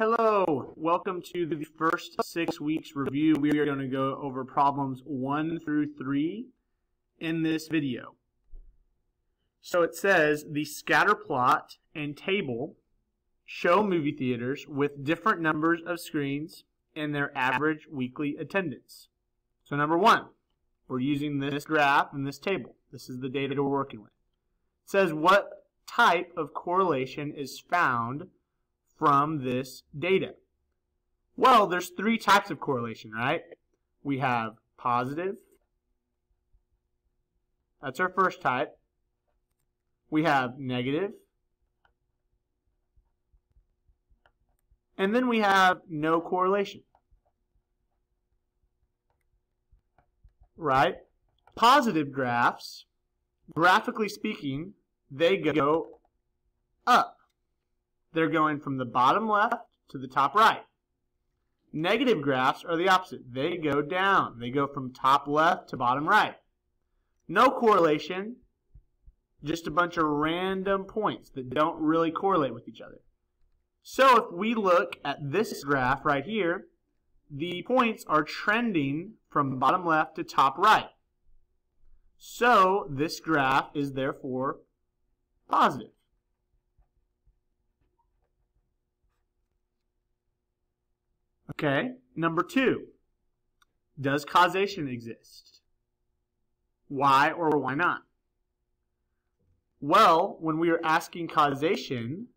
Hello, welcome to the first 6 weeks review. We are going to go over problems 1 through 3 in this video. So it says the scatter plot and table show movie theaters with different numbers of screens and their average weekly attendance. So number 1, we're using this graph and this table. This is the data we're working with. It says what type of correlation is found from this data? Well, there's 3 types of correlation, right? We have positive. That's our first type. We have negative. And then we have no correlation. Right? Positive graphs, graphically speaking, they go up. They're going from the bottom left to the top right. Negative graphs are the opposite. They go down. They go from top left to bottom right. No correlation, just a bunch of random points that don't really correlate with each other. So if we look at this graph right here, the points are trending from bottom left to top right. So this graph is therefore positive. Okay, number 2, does causation exist? Why or why not? Well, when we are asking causation,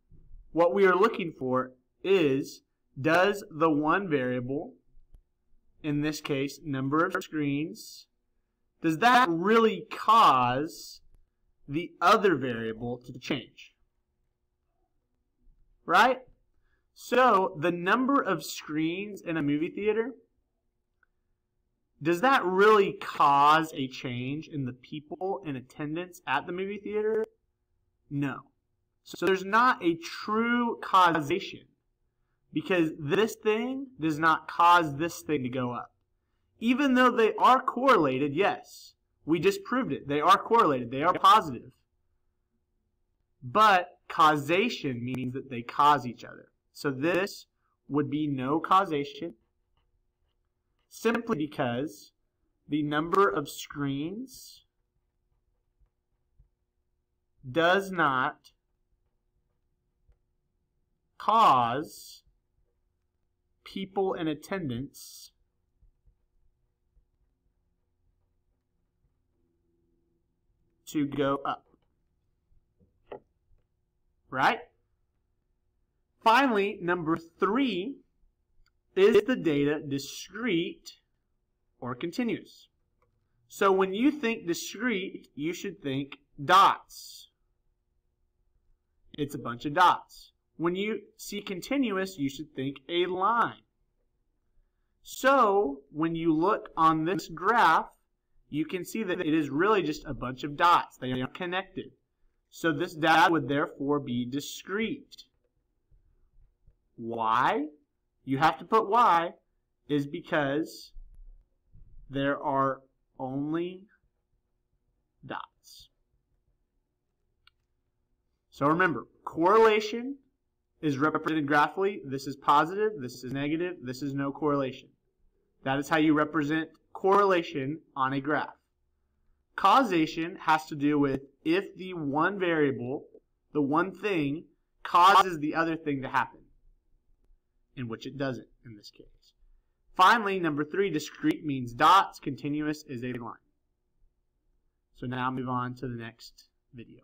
what we are looking for is, does the one variable, in this case, number of screens, does that really cause the other variable to change? Right? So, the number of screens in a movie theater, does that really cause a change in the people in attendance at the movie theater? No. So there's not a true causation, because this thing does not cause this thing to go up. Even though they are correlated, yes, we just proved it. They are correlated. They are positive. But causation means that they cause each other. So this would be no causation, simply because the number of screens does not cause people in attendance to go up. Right? Finally, number 3, is the data discrete or continuous? So when you think discrete, you should think dots. It's a bunch of dots. When you see continuous, you should think a line. So when you look on this graph, you can see that it is really just a bunch of dots. They are connected. So this data would therefore be discrete. Why? You have to put why, is because there are only dots. So remember, correlation is represented graphically. This is positive, this is negative, this is no correlation. That is how you represent correlation on a graph. Causation has to do with if the one variable, the one thing, causes the other thing to happen, in which it doesn't in this case. Finally, number 3, discrete means dots, continuous is a line. So now move on to the next video.